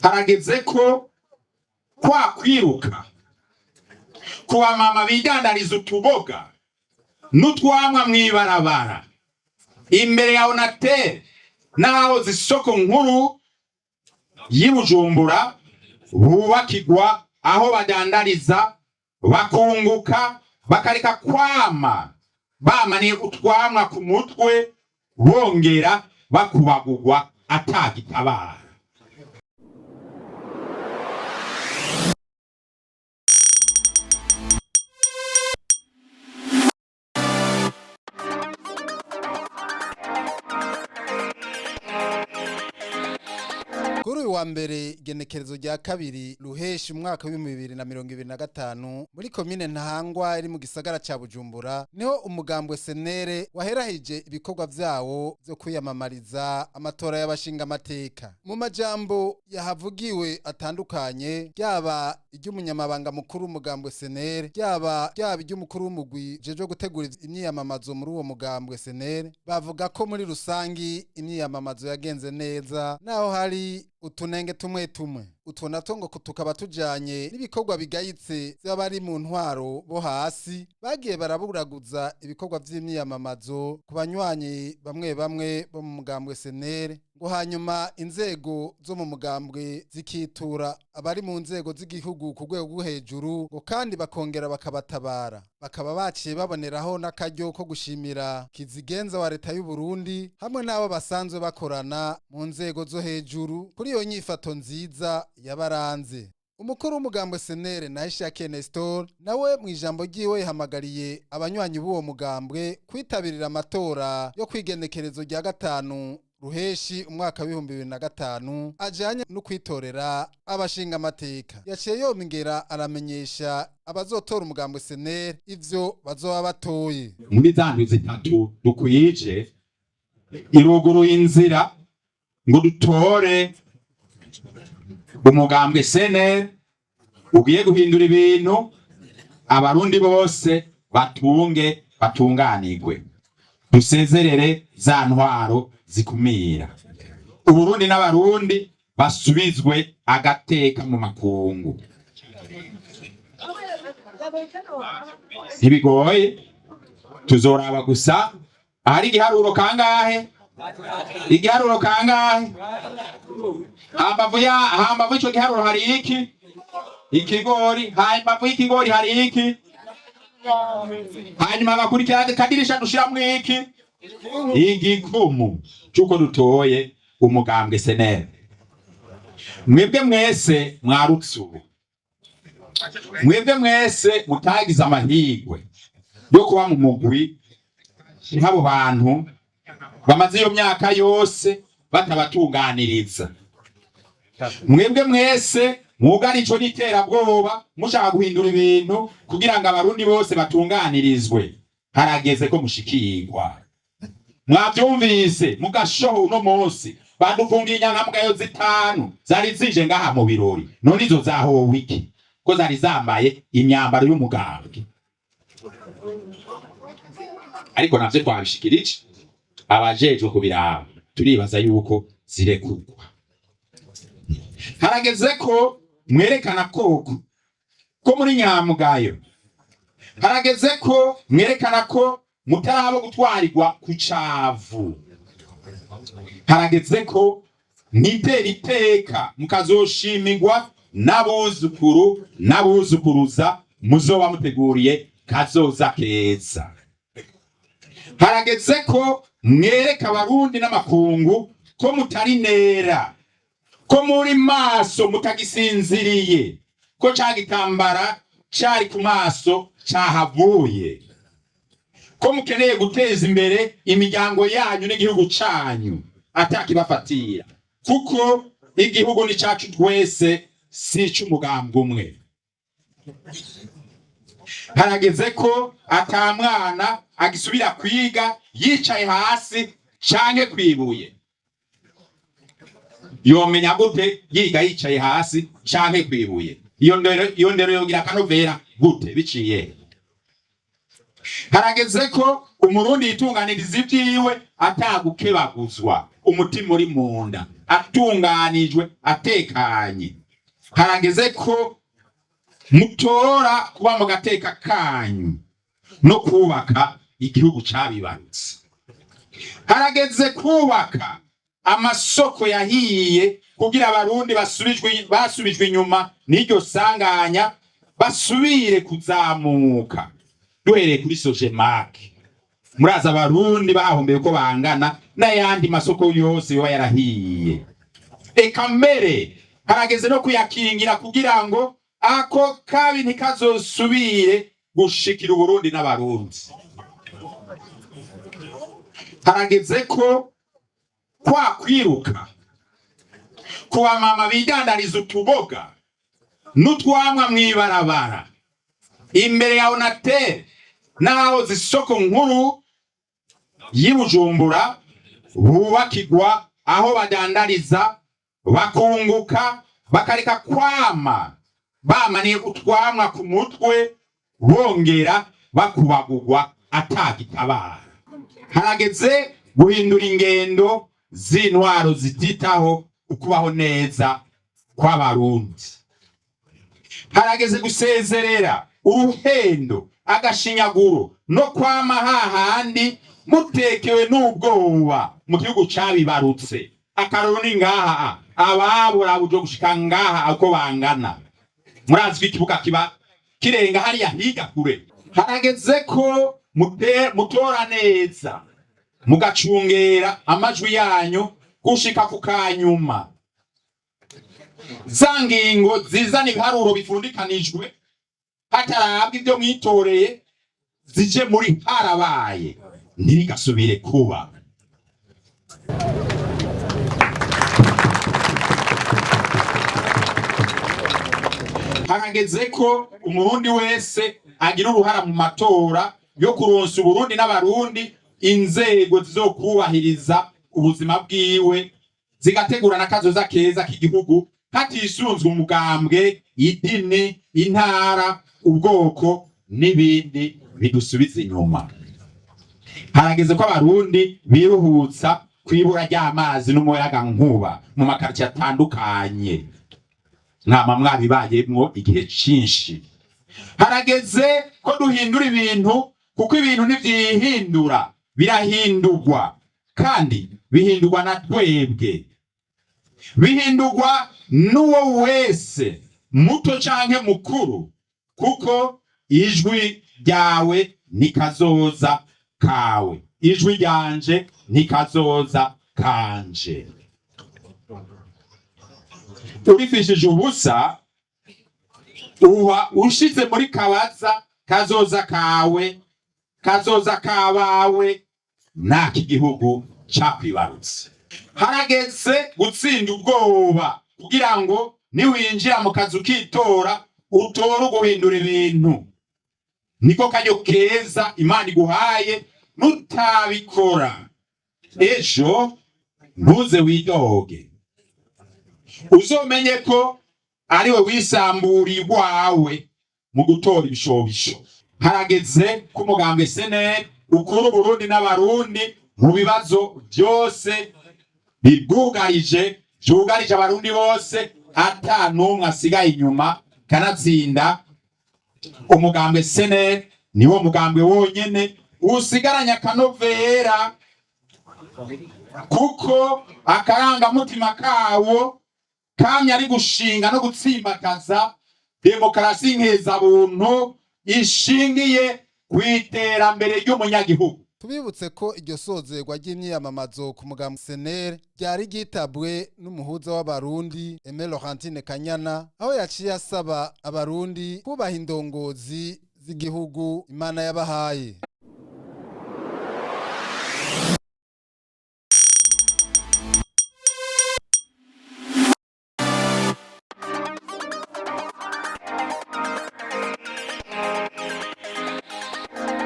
harageze ko kwa kwiruka kuba mama bidandariza utuboga n'utwamwa mwibarabara imbere ya Onatel naho zisoko nkuru y'Ibujumbura bubakirwa aho badandariza bakunguka bakareka kwama bamaniye utwamwa ku mutwe bongera bakubagurwa atagitabara. Kuri uyu wa mbere igenekerezo rya kabiri ruheshi umwaka wa 2025 muri komine Ntahangwa iri mu gisagara ca Bujumbura niho umugambwe Senere waherahije ibikorwa vyawo byo kwiyamamariza amatora y'abashinga amateka. Mu majambo yahavugiwe atandukanye ryaba iry'umunyamabanga mukuru umugambwe Senere ryaba iry'umukuru w'umugwi jeje gutegura imyiyamamazo muri uwo mugambwe Senere bavuga ko muri rusangi imyiyamamazo yagenze neza naho hari utunenge tumwe utwo natongo tukaba tujanye n'ibikorwa bigayitse by'abari mu ntwaro bo hasi bagiye baraburaguza ibikorwa vy'imyiyamamazo ku banywanyi bamwe bo mu mugambwe Senere ngo hanyuma inzego zo mu mugambwe zikitura abari mu nzego z'igihugu ku rwego rwo hejuru ngo kandi bakongera bakabatabara bakaba baciye baboneraho n'akaryo ko gushimira kizigenza wa leta y'u Burundi hamwe n'abo basanzwe bakorana mu nzego zo hejuru kuri iyo nyifato nziza yabaranze. Umukuru w'umugambwe Senere Nahishake Nestor nawe mu ijambo ryiwe yahamagariye abanywanyi b'uwo mugambwe kwitabirira amatora yo kwigenekerezo rya gatanu ruheshi umwaka wa 2025 ajanye no kwitorera abashinga amateka. Yaciye yomingera aramenyesha abazotora umugambwe Senere ivyo bazoba batoye. Muri zandu zitatu dukuyije iruguru inzira ngo dutore umugambwe Senere ugiye guhindura ibintu abarundi bose batunganirwe dusezerere za ntwaro zikumira Uburundi n'abarundi basubizwe agateka mu makungu. Ntibigoye tuzoraba gusa ari igiharuro kangahe hambavu ico giharuro hari iki ikigori hambavu y'ikigori hari iki hanyuma bakurikira kadirisha dushiramwo iki igikumu cyuko dutoye umugambwe Senere. Mwebwe mwese mwarutsubu mwebwe mwese mutagize amahirwe yo kuba mu mugwi nk'abo bantu bamaze iyo myaka yose batabatunganiriza. Mwebwe mwese mwugari ico n'iterabwoba mushaka guhindura ibintu kugira ngo abarundi bose batunganirizwe harageze ko mushikirwa. Mwavyumvise mugashoho uno munsi badufungiye inyankamugayo zitanu zari zije ngaha mu birori none izo zaho wiki ko zari zambaye imyambaro y'umugambwe ariko navyo twabishikirije abajejwe kubiraba turibaza yuko zirekurwa. Harageze ko mwerekana koko ko muri nyamugayo harageze ko mwerekana ko mutarabo gutwarirwa ku cavu. Harageze ko nitera iteka mukazoshimirwa n'abuzukuru n'abuzukuruza muzoba muteguriye kazoza keza. Harageze ko mwereka abarundi n'amakungu ko mutari nera ko muri maso mutagisinziriye ko cagitambara cari ku maso cahavuye ko mukeneye guteza imbere imiryango yanyu n'igihugu canyu atakibafatira kuko igihugu ni cacu twese si c'umugambwe umwe. Harageze ko atamwana agisubira kwiga yicaye hasi canke kwibuye. Yomenya gute yiga yicaye hasi canke kwibuye? Iyo ndero yogira akanovera gute biciye? Harageze ko umurundi yitunganiriza ivyiwe atagukebaguzwa umutima uri munda atunganijwe atekanye. Harageze ko mutora kuba mu gateka kanyu no kubaka igihugu cabibarutse. Harageze kubaka amasoko yahiye kugira abarundi basubijwe inyuma n'iryo sanganya basubire kuzamuka. Duhereye kuri Sojemake, muraza abarundi bahombeye ko bangana n'ayandi masoko yose yoba yarahiye. Eka mbere harageze no kuyakingira kugira ngo ako kabi ntikazosubire gushikira Uburundi n'abarundi. Harageze ko kwa kwiruka kuba mama bidandariza utuboga n'utwamwa mwibarabara imbere ya Onatel naho zisoko nkuru y'Ibujumbura bubakirwa aho badandariza bakunguka bakareka kwama bamaniye utwamwa ku mutwe bongera bakubagurwa atagitabara. Harageze guhindura ingendo z'intwaro zititaho ukubaho neza kw'abarundi. Harageze gusezerera uruhendo agashinyaguro no kwama hahandi mutekewe n'ubwoba mu gihugu cabibarutse. Akaroro ni ngaha ababura bujo gushika ngaha ako bangana. Murazwi ikibuga kiba kirenga hariya higa kure. Harageze ko mutora neza mugacungera amajwi yanyu gushika ku kanyuma. Za ngingo zizana ibiharuro bifundikanijwe hatarabwa ibyo mwitoreye zije muri harabaye ntirigasubire kuba. Harageze ko umurundi wese agira uruhara mu matora yo kuronsa Uburundi n'abarundi inzego zizokubahiriza ubuzima bwiwe zigategura n'akazoza keza k'igihugu hatisunzwe umugambwe, idini, intara, ubwoko n'ibindi bidusubiza inyuma. Harageze ko abarundi biruhutsa kwibura ry'amazi n'umuyaga nkuba mu makaritiye atandukanye mwama mwabibayemwo igihe cinshi. Harageze ko duhindura ibintu kuko ibintu ntivyihindura birahindurwa kandi bihindurwa na twebwe. Bihindurwa n'uwo wese muto canke mukuru kuko ijwi ryawe nikazoza kawe, ijwi ryanje nikazoza kanje. Urifishije ubusa uba ushize muri kabaza kazoza kawe, kazoza kabawe naki gihugu cakwibarutse. Harageze gutsinda ubwoba kugira ngo niwinjira mu kazu kitora utora guhindura ibintu. Niko karyo keza Imana iguhaye nutabikora ejo ntuze widoge. Uzomenye ko ariwe wisamburiye iwawe mu gutora ibishobisho. Harageze ko umugambwe SNL ukura Uburundi n'abarundi mu bibazo byose byugarije abarundi bose ata numwe asigaye inyuma. Kanatsinda umugambwe SNL niwo mugambwe wonyene usigaranya akanovera kuko akaranga mutima kawo kamye ari gushinga no gutsimbakaza demokarasi nkeza buntu ishingiye kwiterambere ry'umunyagihugu. Tubibutse ko iryo sozerwa ry'imyiyamamazo ku mugambwe SNL ryari ryitabwe n'umuhuza w'abarundi Aimé Laurentine Kanyana, aho yaciye asaba abarundi kubaha indongozi z'igihugu Imana yabahaye.